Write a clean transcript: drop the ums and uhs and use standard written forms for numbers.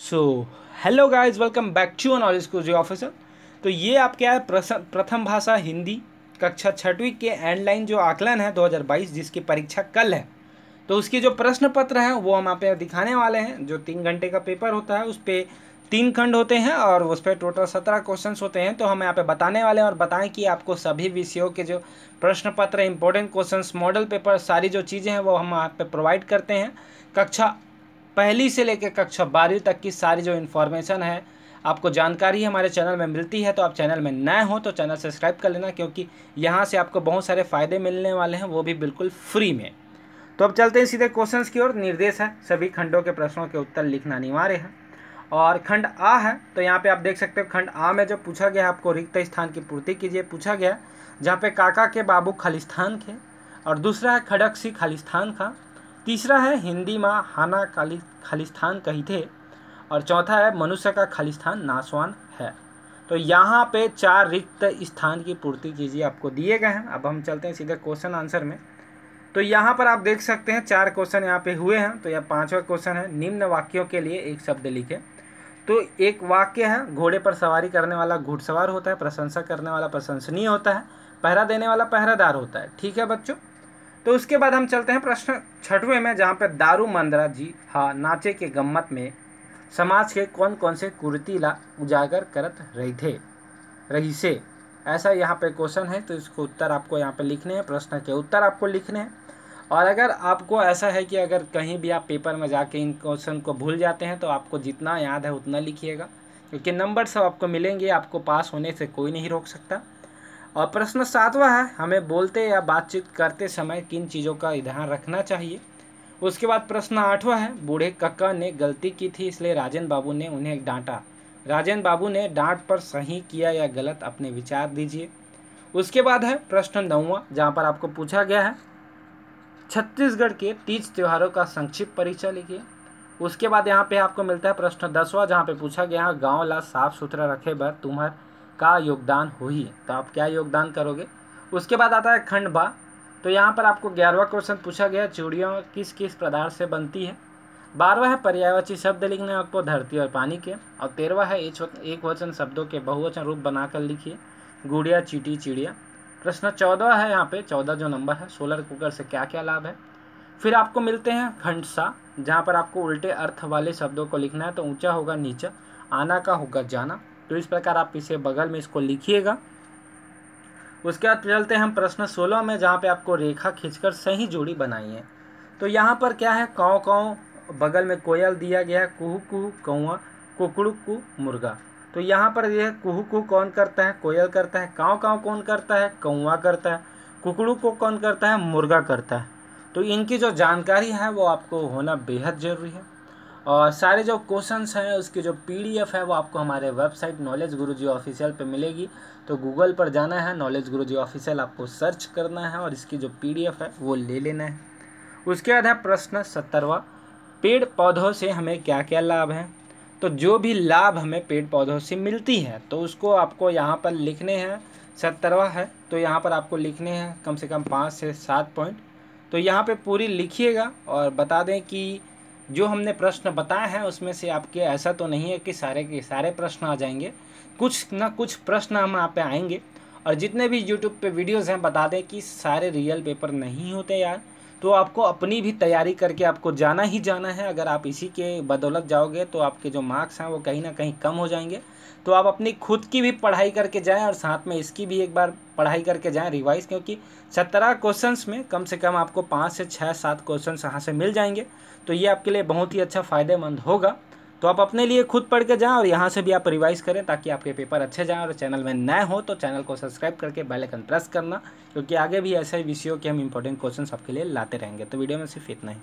So hello guys, welcome back to knowledge Guruji officer. तो ये आप क्या है, प्रथम भाषा हिंदी कक्षा छठवीं के एंडलाइन जो आकलन है 2022 जिसकी परीक्षा कल है, तो उसकी जो प्रश्न पत्र है वो हम यहाँ पे दिखाने वाले हैं। जो 3 घंटे का पेपर होता है उस पर 3 खंड होते हैं और उस पर टोटल 17 क्वेश्चंस होते हैं। तो हम यहाँ पे बताने वाले हैं और बताएं कि आपको सभी विषयों के जो प्रश्न पत्र, इंपॉर्टेंट क्वेश्चंस, मॉडल पेपर, सारी जो चीज़ें हैं वो हम यहाँ पे प्रोवाइड करते हैं। कक्षा पहली से लेकर कक्षा 12वीं तक की सारी जो इन्फॉर्मेशन है, आपको जानकारी हमारे चैनल में मिलती है। तो आप चैनल में नए हो तो चैनल सब्सक्राइब कर लेना, क्योंकि यहाँ से आपको बहुत सारे फ़ायदे मिलने वाले हैं, वो भी बिल्कुल फ्री में। तो अब चलते हैं सीधे क्वेश्चंस की ओर। निर्देश है सभी खंडों के प्रश्नों के उत्तर लिखना अनिवार्य है। और खंड आ है, तो यहाँ पे आप देख सकते हो खंड आ में जो पूछा गया आपको रिक्त स्थान की पूर्ति कीजिए पूछा गया, जहाँ पे काका के बाबू खालिस्तान थे। और दूसरा है खड़क सी खालिस्तान का। तीसरा है हिंदी माँ हाना खालिस्तान कही थे। और चौथा है मनुष्य का खालिस्तान नासवान है। तो यहाँ पे 4 रिक्त स्थान की पूर्ति कीजिए आपको दिए गए हैं। अब हम चलते हैं सीधे क्वेश्चन आंसर में। तो यहाँ पर आप देख सकते हैं 4 क्वेश्चन यहाँ पे हुए हैं। तो यह 5वां क्वेश्चन है, निम्न वाक्यों के लिए एक शब्द लिखें। तो एक वाक्य है, घोड़े पर सवारी करने वाला घुड़सवार होता है, प्रशंसा करने वाला प्रशंसनीय होता है, पहरा देने वाला पहरादार होता है। ठीक है बच्चों। तो उसके बाद हम चलते हैं प्रश्न 6वें में, जहाँ पर दारू मंदरा जी हाँ नाचे के गम्मत में समाज के कौन कौन से कुरीतिला उजागर करत रही से, ऐसा यहाँ पे क्वेश्चन है। तो इसको उत्तर आपको यहाँ पे लिखने हैं, प्रश्न के उत्तर आपको लिखने हैं। और अगर आपको ऐसा है कि अगर कहीं भी आप पेपर में जाके इन क्वेश्चन को भूल जाते हैं तो आपको जितना याद है उतना लिखिएगा, क्योंकि नंबर सब आपको मिलेंगे, आपको पास होने से कोई नहीं रोक सकता। और प्रश्न 7वां है, हमें बोलते या बातचीत करते समय किन चीज़ों का ध्यान रखना चाहिए। उसके बाद प्रश्न 8वां है, बूढ़े कक्का ने गलती की थी इसलिए राजेंद्र बाबू ने उन्हें डांटा। राजेंद्र बाबू ने डांट पर सही किया या गलत, अपने विचार दीजिए। उसके बाद है प्रश्न 9वां, जहाँ पर आपको पूछा गया है छत्तीसगढ़ के तीज त्योहारों का संक्षिप्त परिचय लिखिए। उसके बाद यहाँ पे आपको मिलता है प्रश्न 10वां, जहाँ पे पूछा गया है गाँव ला साफ सुथरा रखे बर तुम्हार का योगदान होई, तो आप क्या योगदान करोगे। उसके बाद आता है खंड बा। तो यहाँ पर आपको 11वां क्वेश्चन पूछा गया, चूड़ियाँ किस किस पदार्थ से बनती है। 12वां है पर्यायवाची शब्द लिखने आपको धरती और पानी के। और 13वां है एक वचन शब्दों के बहुवचन रूप बनाकर लिखिए, गुड़िया चीटी चिड़िया। प्रश्न 14 है, यहाँ पे 14 जो नंबर है, सोलर कुकर से क्या क्या लाभ है। फिर आपको मिलते हैं खंड सा, जहाँ पर आपको उल्टे अर्थ वाले शब्दों को लिखना है। तो ऊंचा होगा नीचा, आना का होगा जाना। तो इस प्रकार आप इसे बगल में इसको लिखिएगा। उसके बाद चलते हैं हम प्रश्न 16 में, जहाँ पे आपको रेखा खींचकर सही जोड़ी बनाई है। तो यहाँ पर क्या है, काँव काँव बगल में कोयल दिया गया है, कुहू कुहू कौआ, कुकड़ू कु मुर्गा। तो यहाँ पर यह कुहू कुहू कौन करता है, कोयल करता है। काँव काँव कौन करता है, कौआ करता है। कुकड़ू को कौन करता है, मुर्गा करता है। तो इनकी जो जानकारी है वो आपको होना बेहद ज़रूरी है। और सारे जो क्वेश्चंस हैं उसकी जो पीडीएफ है वो आपको हमारे वेबसाइट नॉलेज गुरुजी ऑफिशियल पे मिलेगी। तो गूगल पर जाना है, नॉलेज गुरुजी ऑफिशियल आपको सर्च करना है और इसकी जो पीडीएफ है वो ले लेना है। उसके बाद है प्रश्न 17वां, पेड़ पौधों से हमें क्या क्या लाभ है। तो जो भी लाभ हमें पेड़ पौधों से मिलती है तो उसको आपको यहाँ पर लिखने हैं। 17वां है तो यहाँ पर आपको लिखने हैं कम से कम 5 से 7 पॉइंट। तो यहाँ पे पूरी लिखिएगा। और बता दें कि जो हमने प्रश्न बताए हैं उसमें से आपके ऐसा तो नहीं है कि सारे के सारे प्रश्न आ जाएंगे, कुछ ना कुछ प्रश्न हम यहाँ पे आएंगे। और जितने भी यूट्यूब पे वीडियोस हैं बता दें कि सारे रियल पेपर नहीं होते यार। तो आपको अपनी भी तैयारी करके आपको जाना ही जाना है। अगर आप इसी के बदौलत जाओगे तो आपके जो मार्क्स हैं वो कहीं ना कहीं कम हो जाएंगे। तो आप अपनी खुद की भी पढ़ाई करके जाएं और साथ में इसकी भी एक बार पढ़ाई करके जाएं रिवाइज, क्योंकि 17 क्वेश्चंस में कम से कम आपको 5 से 6-7 क्वेश्चंस यहाँ से मिल जाएंगे। तो ये आपके लिए बहुत ही अच्छा फ़ायदेमंद होगा। तो आप अपने लिए खुद पढ़ के जाएं और यहाँ से भी आप रिवाइज करें ताकि आपके पेपर अच्छे जाएं। और चैनल में नए हो तो चैनल को सब्सक्राइब करके बेल आइकन प्रेस करना, क्योंकि आगे भी ऐसे विषयों के हम इंपॉर्टेंट क्वेश्चंस आपके लिए लाते रहेंगे। तो वीडियो में सिर्फ इतना ही।